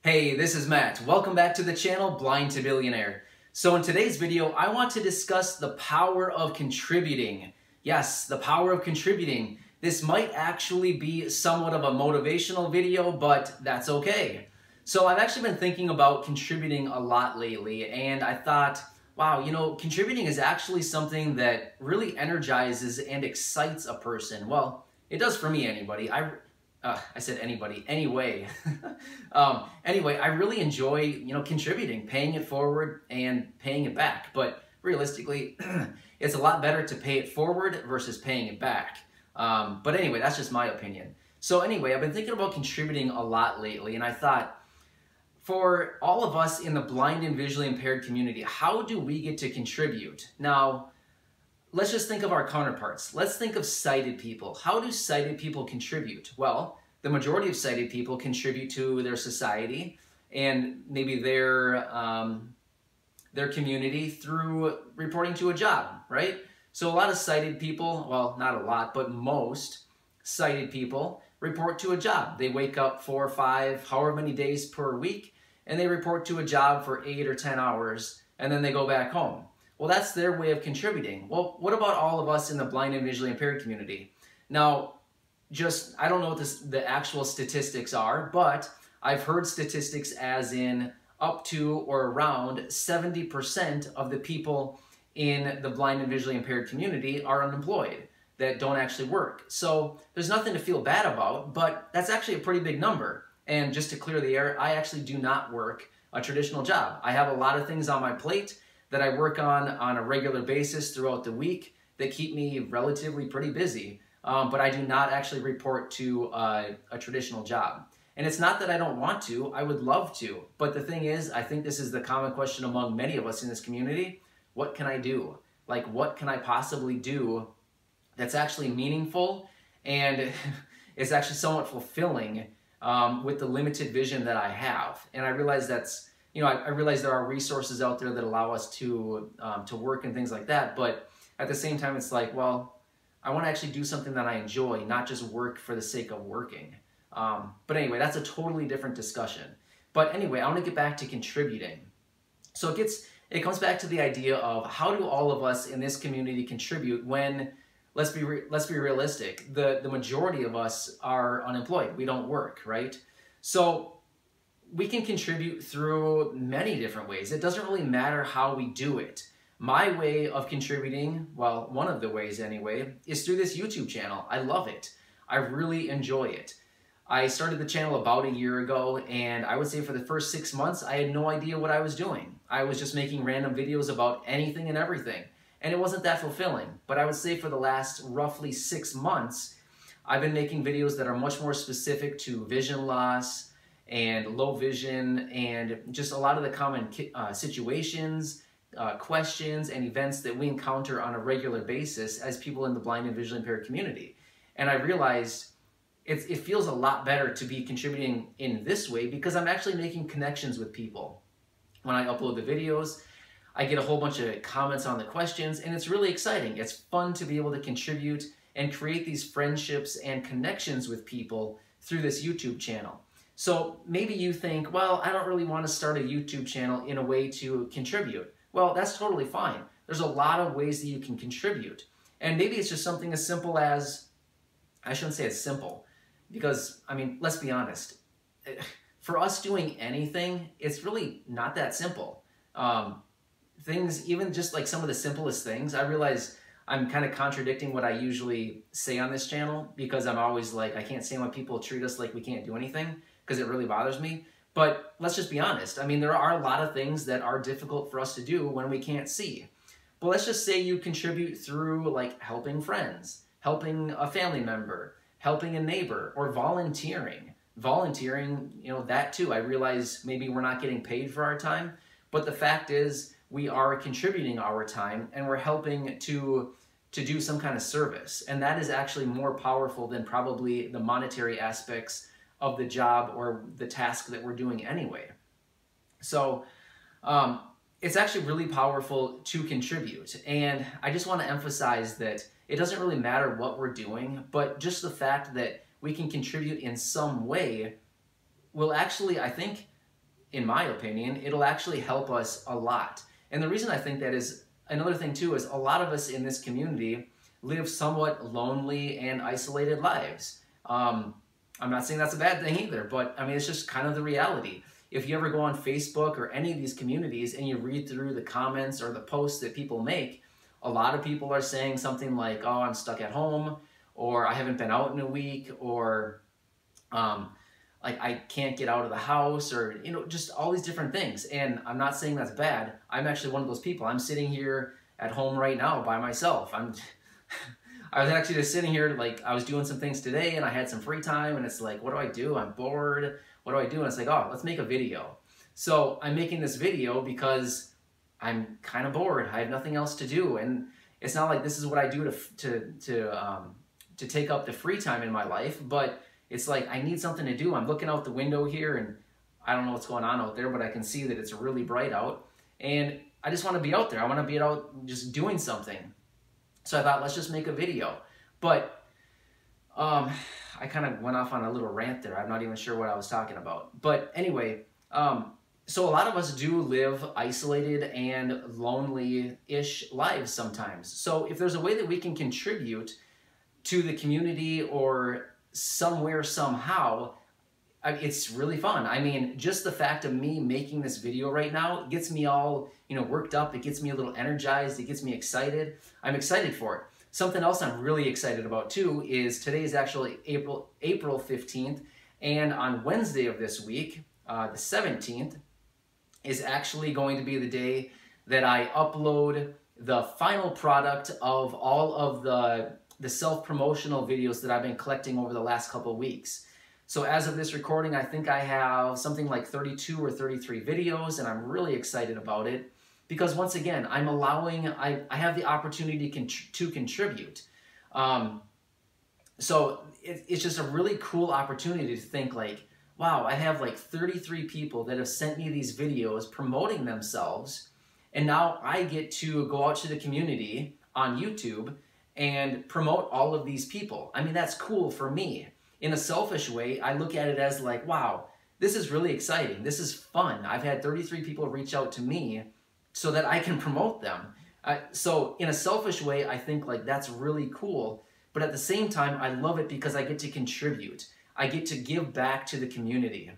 Hey, this is Matt. Welcome back to the channel, Blind to Billionaire. So in today's video, I want to discuss the power of contributing. Yes, the power of contributing. This might actually be somewhat of a motivational video, but that's okay. So I've actually been thinking about contributing a lot lately, and I thought, wow, contributing is actually something that really energizes and excites a person. Well, it does for me, I said anybody, anyway. Anyway, I really enjoy, contributing, paying it forward and paying it back. But realistically, it's a lot better to pay it forward versus paying it back. But anyway, that's just my opinion. So anyway, I've been thinking about contributing a lot lately, and I thought, for all of us in the blind and visually impaired community, how do we get to contribute? Now, let's just think of our counterparts. Let's think of sighted people. How do sighted people contribute? Well, the majority of sighted people contribute to their society and maybe their community through reporting to a job, right? So a lot of sighted people, well, not a lot, but most sighted people report to a job. They wake up 4 or 5, however many days per week, and they report to a job for 8 or 10 hours, and then they go back home. Well, that's their way of contributing. Well, what about all of us in the blind and visually impaired community? Now, I don't know what the actual statistics are, but I've heard statistics as in up to or around 70% of the people in the blind and visually impaired community are unemployed, that don't actually work. So there's nothing to feel bad about, but that's actually a pretty big number. And just to clear the air, I actually do not work a traditional job. I have a lot of things on my plate that I work on a regular basis throughout the week that keep me relatively pretty busy. But I do not actually report to a traditional job. And it's not that I don't want to, I would love to. But the thing is, I think this is the common question among many of us in this community. What can I do? Like, what can I possibly do that's actually meaningful and is actually somewhat fulfilling with the limited vision that I have? And I realize I realize there are resources out there that allow us to work and things like that, but at the same time, it's like, well, I want to actually do something that I enjoy, not just work for the sake of working. But anyway, that's a totally different discussion. But anyway, I want to get back to contributing. So it comes back to the idea of how do all of us in this community contribute when, let's be realistic, the majority of us are unemployed. We don't work, right? So we can contribute through many different ways. It doesn't really matter how we do it. My way of contributing, well, one of the ways anyway, is through this YouTube channel. I love it. I really enjoy it. I started the channel about a year ago, and I would say for the first 6 months, I had no idea what I was doing. I was just making random videos about anything and everything, and it wasn't that fulfilling. But I would say for the last roughly 6 months, I've been making videos that are much more specific to vision loss and low vision and just a lot of the common situations, questions, and events that we encounter on a regular basis as people in the blind and visually impaired community. And I realized it feels a lot better to be contributing in this way because I'm actually making connections with people. When I upload the videos, I get a whole bunch of comments on the questions, and it's really exciting. It's fun to be able to contribute and create these friendships and connections with people through this YouTube channel. So maybe you think, well, I don't really want to start a YouTube channel in a way to contribute. Well, that's totally fine. There's a lot of ways that you can contribute. And maybe it's just something as simple as, I shouldn't say it's simple, because, I mean, let's be honest. For us doing anything, it's really not that simple. Things, even just like some of the simplest things, I realize I'm kind of contradicting what I usually say on this channel because I'm always like, I can't stand when people treat us like we can't do anything because it really bothers me. But let's just be honest. I mean, there are a lot of things that are difficult for us to do when we can't see. But let's just say you contribute through like helping friends, helping a family member, helping a neighbor, or volunteering. Volunteering, that too. I realize maybe we're not getting paid for our time, but the fact is we are contributing our time and we're helping to do some kind of service. And that is actually more powerful than probably the monetary aspects of the job or the task that we're doing anyway. So it's actually really powerful to contribute. And I just want to emphasize that it doesn't really matter what we're doing, but just the fact that we can contribute in some way will actually, I think, in my opinion, it'll actually help us a lot. And the reason I think that is, another thing too, is a lot of us in this community live somewhat lonely and isolated lives. I'm not saying that's a bad thing either, but I mean, it's just kind of the reality. If you ever go on Facebook or any of these communities and you read through the comments or the posts that people make, a lot of people are saying something like, oh, I'm stuck at home, or I haven't been out in a week, or like I can't get out of the house, or, you know, just all these different things. And I'm not saying that's bad. I'm actually one of those people. I'm sitting here at home right now by myself. I was actually just sitting here, like, I was doing some things today and I had some free time, and it's like, what do I do? I'm bored. What do I do? And it's like, oh, let's make a video. So I'm making this video because I'm kind of bored. I have nothing else to do. And it's not like this is what I do to take up the free time in my life, but it's like I need something to do. I'm looking out the window here and I don't know what's going on out there, but I can see that it's really bright out. And I just want to be out there. I want to be out just doing something. So I thought, let's just make a video. But I kind of went off on a little rant there. I'm not even sure what I was talking about. But anyway, so a lot of us do live isolated and lonely-ish lives sometimes. So if there's a way that we can contribute to the community or somewhere, somehow, it's really fun. I mean, just the fact of me making this video right now gets me all, you know, worked up. It gets me a little energized. It gets me excited. I'm excited for it. Something else I'm really excited about too is today is actually April 15th, and on Wednesday of this week, the 17th, is actually going to be the day that I upload the final product of all of the self-promotional videos that I've been collecting over the last couple of weeks. So as of this recording, I think I have something like 32 or 33 videos, and I'm really excited about it because once again, I have the opportunity to contribute. So it's just a really cool opportunity to think like, wow, I have like 33 people that have sent me these videos promoting themselves, and now I get to go out to the community on YouTube and promote all of these people. I mean, that's cool for me. In a selfish way, I look at it as like, wow, this is really exciting. This is fun. I've had 33 people reach out to me so that I can promote them. So in a selfish way, I think like that's really cool. But at the same time, I love it because I get to contribute. I get to give back to the community.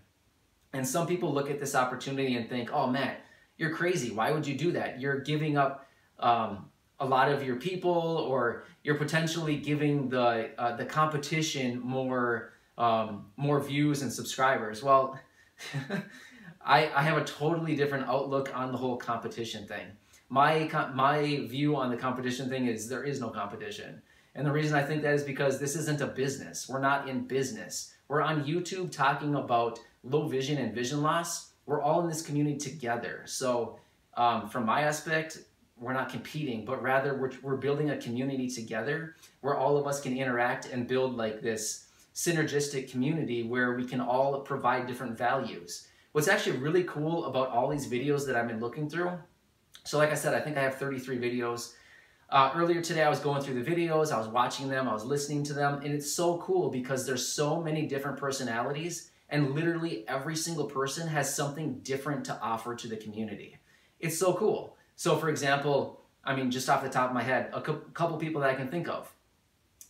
And some people look at this opportunity and think, oh, Matt, you're crazy. Why would you do that? You're giving up a lot of your people, or you're potentially giving the competition more views and subscribers. Well, I have a totally different outlook on the whole competition thing. My view on the competition thing is there is no competition. And the reason I think that is because this isn't a business. We're not in business. We're on YouTube talking about low vision and vision loss. We're all in this community together. So from my aspect, we're not competing, but rather we're building a community together where all of us can interact and build like this synergistic community where we can all provide different values. What's actually really cool about all these videos that I've been looking through, so like I said, I think I have 33 videos. Earlier today I was going through the videos, I was watching them, I was listening to them, and it's so cool because there's so many different personalities, and literally every single person has something different to offer to the community. It's so cool. So for example, I mean, just off the top of my head, a couple people that I can think of.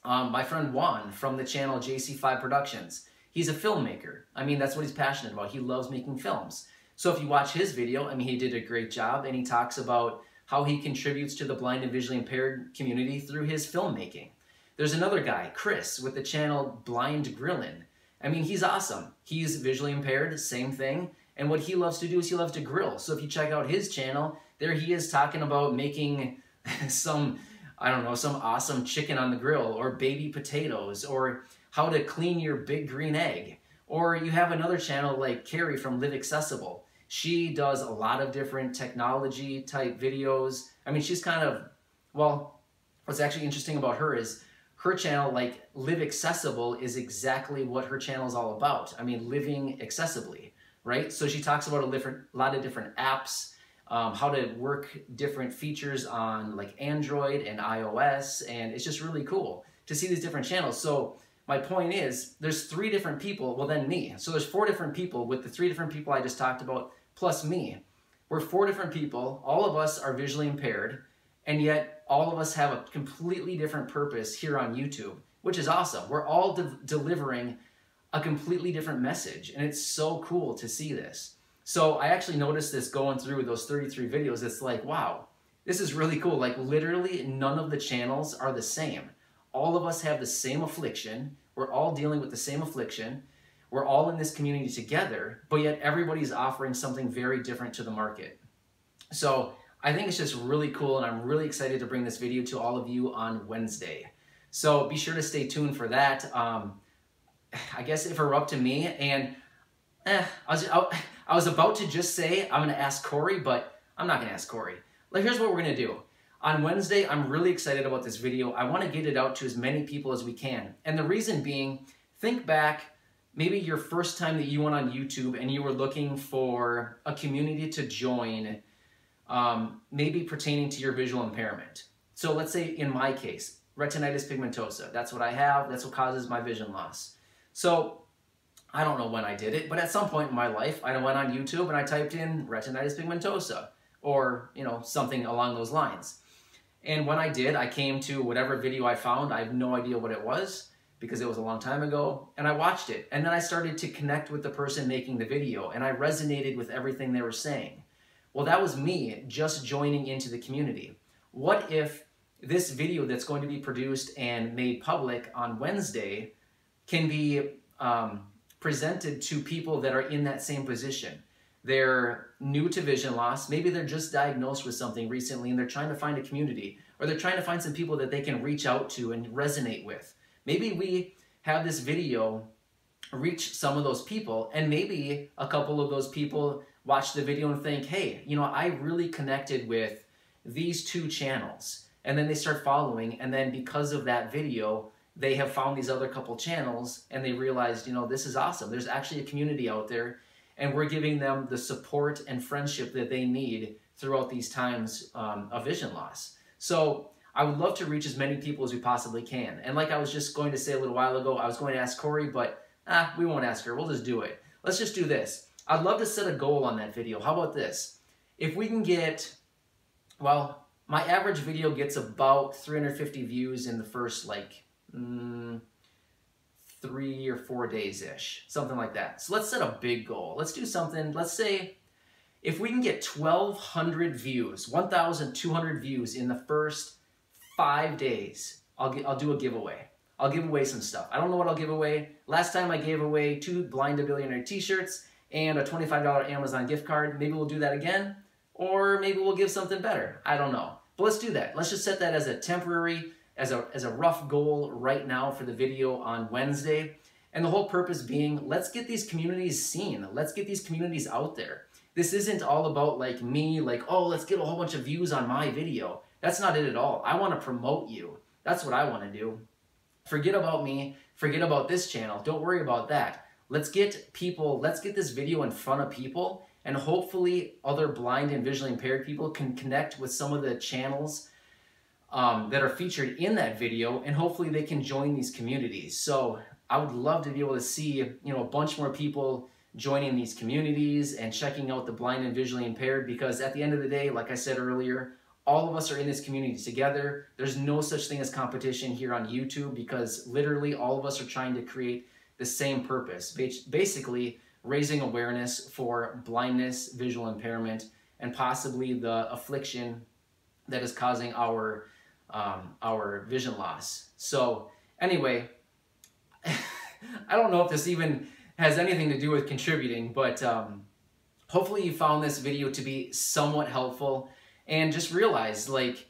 My friend Juan from the channel JC5 Productions. He's a filmmaker. I mean, that's what he's passionate about. He loves making films. So if you watch his video, I mean, he did a great job, and he talks about how he contributes to the blind and visually impaired community through his filmmaking. There's another guy, Chris, with the channel Blind Grillin'. I mean, he's awesome. He's visually impaired, same thing. And what he loves to do is he loves to grill. So if you check out his channel, there he is talking about making some awesome chicken on the grill, or baby potatoes, or how to clean your big green egg. Or you have another channel like Carrie from Live Accessible. She does a lot of different technology type videos. I mean, she's kind of, well, what's actually interesting about her is her channel, like Live Accessible, is exactly what her channel is all about. I mean, living accessibly, right? So she talks about a lot of different apps, how to work different features on like Android and iOS, and it's just really cool to see these different channels. So my point is there's 3 different people, well then me. So there's 4 different people with the 3 different people I just talked about plus me. We're 4 different people. All of us are visually impaired, and yet all of us have a completely different purpose here on YouTube, which is awesome. We're all delivering a completely different message, and it's so cool to see this. So I actually noticed this going through those 33 videos. It's like, wow, this is really cool. Like literally none of the channels are the same. All of us have the same affliction. We're all dealing with the same affliction. We're all in this community together, but yet everybody's offering something very different to the market. So I think it's just really cool, and I'm really excited to bring this video to all of you on Wednesday. So be sure to stay tuned for that. I guess if it were up to me, and I was about to just say I'm going to ask Corey, but I'm not going to ask Corey. Like, here's what we're going to do. On Wednesday, I'm really excited about this video. I want to get it out to as many people as we can. And the reason being, think back, maybe your first time that you went on YouTube and you were looking for a community to join, maybe pertaining to your visual impairment. So let's say in my case, retinitis pigmentosa. That's what I have. That's what causes my vision loss. So I don't know when I did it, but at some point in my life, I went on YouTube and I typed in retinitis pigmentosa or, you know, something along those lines. And when I did, I came to whatever video I found. I have no idea what it was because it was a long time ago, and I watched it. And then I started to connect with the person making the video, and I resonated with everything they were saying. Well, that was me just joining into the community. What if this video that's going to be produced and made public on Wednesday can be presented to people that are in that same position? They're new to vision loss. Maybe they're just diagnosed with something recently and they're trying to find a community, or they're trying to find some people that they can reach out to and resonate with. Maybe we have this video reach some of those people, and maybe a couple of those people watch the video and think, hey, you know, I really connected with these 2 channels. And then they start following, and then because of that video, they have found these other couple channels and they realized, you know, this is awesome. There's actually a community out there, and we're giving them the support and friendship that they need throughout these times of vision loss. So I would love to reach as many people as we possibly can. And like I was just going to say a little while ago, I was going to ask Corey, but we won't ask her. We'll just do it. Let's just do this. I'd love to set a goal on that video. How about this? If we can get, well, my average video gets about 350 views in the first like 3 or 4 days-ish, something like that. So let's set a big goal. Let's do something, let's say if we can get 1,200 views, 1,200 views in the first 5 days, I'll do a giveaway. I'll give away some stuff. I don't know what I'll give away. Last time I gave away 2 Blind to Billionaire t-shirts and a $25 Amazon gift card. Maybe we'll do that again, or maybe we'll give something better. I don't know. But let's do that. Let's just set that as a temporary, as a rough goal right now for the video on Wednesday. And the whole purpose being, let's get these communities seen. Let's get these communities out there. This isn't all about like me, like, oh, let's get a whole bunch of views on my video. That's not it at all. I want to promote you. That's what I want to do. Forget about me. Forget about this channel. Don't worry about that. Let's get people, let's get this video in front of people, and hopefully other blind and visually impaired people can connect with some of the channels that are featured in that video, and hopefully they can join these communities. So I would love to be able to see, you know, a bunch more people joining these communities and checking out the blind and visually impaired, because at the end of the day, like I said earlier, all of us are in this community together. There's no such thing as competition here on YouTube, because literally all of us are trying to create the same purpose, basically raising awareness for blindness, visual impairment, and possibly the affliction that is causing our vision loss. So anyway, I don't know if this even has anything to do with contributing, but hopefully you found this video to be somewhat helpful. And just realize, like,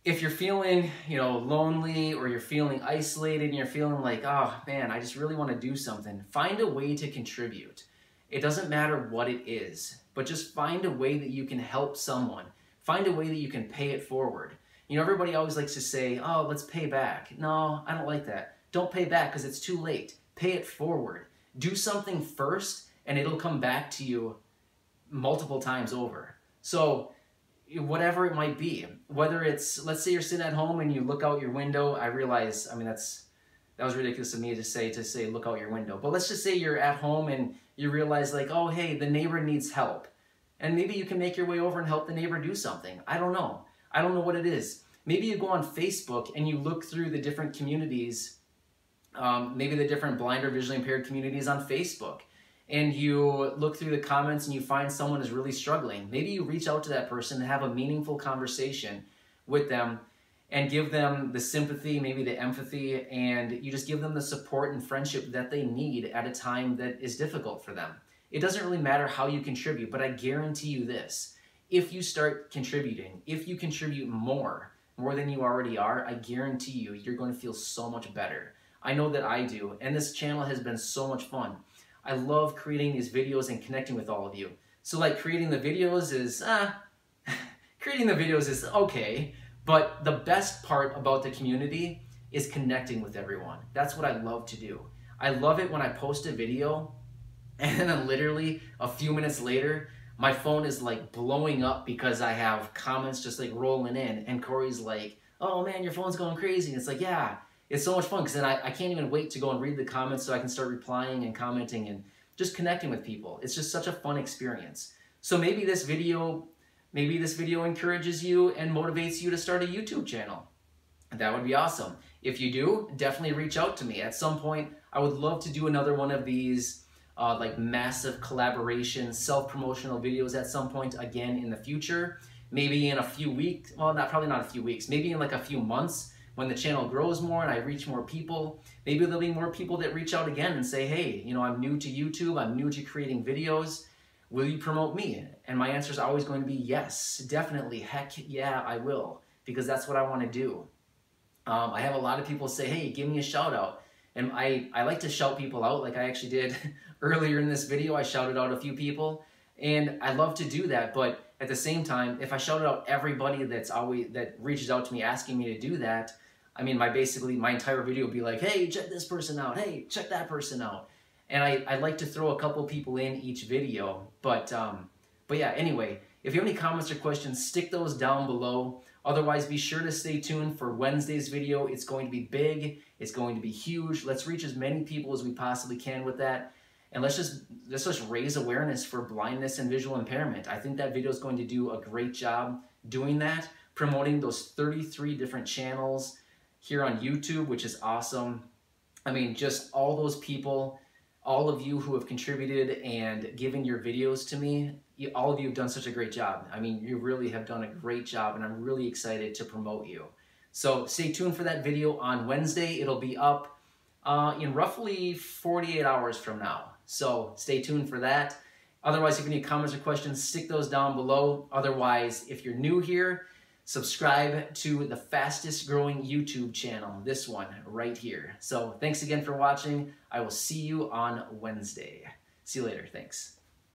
if you're feeling, you know, lonely, or you're feeling isolated, and you're feeling like, oh man, I just really want to do something, find a way to contribute. It doesn't matter what it is, but just find a way that you can help someone. Find a way that you can pay it forward. You know, everybody always likes to say, oh, let's pay back. No, I don't like that. Don't pay back, because it's too late. Pay it forward. Do something first, and it'll come back to you multiple times over. So whatever it might be, whether it's, let's say you're sitting at home and you look out your window. I realize, I mean, that's that was ridiculous of me to say look out your window. But let's just say you're at home and you realize like, oh, hey, the neighbor needs help. And maybe you can make your way over and help the neighbor do something. I don't know. I don't know what it is. Maybe you go on Facebook and you look through the different communities, maybe the different blind or visually impaired communities on Facebook, and you look through the comments and you find someone is really struggling. Maybe you reach out to that person and have a meaningful conversation with them and give them the sympathy, maybe the empathy, and you just give them the support and friendship that they need at a time that is difficult for them. It doesn't really matter how you contribute, but I guarantee you this. If you start contributing, if you contribute more than you already are, I guarantee you, you're going to feel so much better. I know that I do, and this channel has been so much fun. I love creating these videos and connecting with all of you. So like creating the videos is, okay, but the best part about the community is connecting with everyone. That's what I love to do. I love it when I post a video and then literally a few minutes later, my phone is like blowing up because I have comments just like rolling in, and Corey's like, oh man, your phone's going crazy. And it's like, yeah, it's so much fun because then I can't even wait to go and read the comments so I can start replying and commenting and just connecting with people. It's just such a fun experience. So maybe this video encourages you and motivates you to start a YouTube channel. That would be awesome. If you do, definitely reach out to me. At some point, I would love to do another one of these like massive collaboration, self-promotional videos at some point again in the future. Maybe in a few weeks, well, probably not a few weeks, maybe in like a few months when the channel grows more and I reach more people. Maybe there'll be more people that reach out again and say, hey, you know, I'm new to YouTube, I'm new to creating videos. Will you promote me? And my answer is always going to be yes, definitely, heck yeah, I will, because that's what I want to do. I have a lot of people say, hey, give me a shout out. And I like to shout people out like I actually did earlier in this video. I shouted out a few people, and I love to do that. But at the same time, if I shouted out everybody that reaches out to me asking me to do that, I mean, my entire video would be like, hey, check this person out. Hey, check that person out. And I like to throw a couple people in each video. But yeah, anyway, if you have any comments or questions, stick those down below. Otherwise, be sure to stay tuned for Wednesday's video. It's going to be big. It's going to be huge. Let's reach as many people as we possibly can with that. And let's just raise awareness for blindness and visual impairment. I think that video is going to do a great job doing that, promoting those 33 different channels here on YouTube, which is awesome. I mean, just all those people, all of you who have contributed and given your videos to me, all of you have done such a great job. I mean, you really have done a great job, and I'm really excited to promote you. So stay tuned for that video on Wednesday. It'll be up in roughly 48 hours from now. So stay tuned for that. Otherwise, if you have any comments or questions, stick those down below. Otherwise, if you're new here, subscribe to the fastest growing YouTube channel, this one right here. So thanks again for watching. I will see you on Wednesday. See you later. Thanks.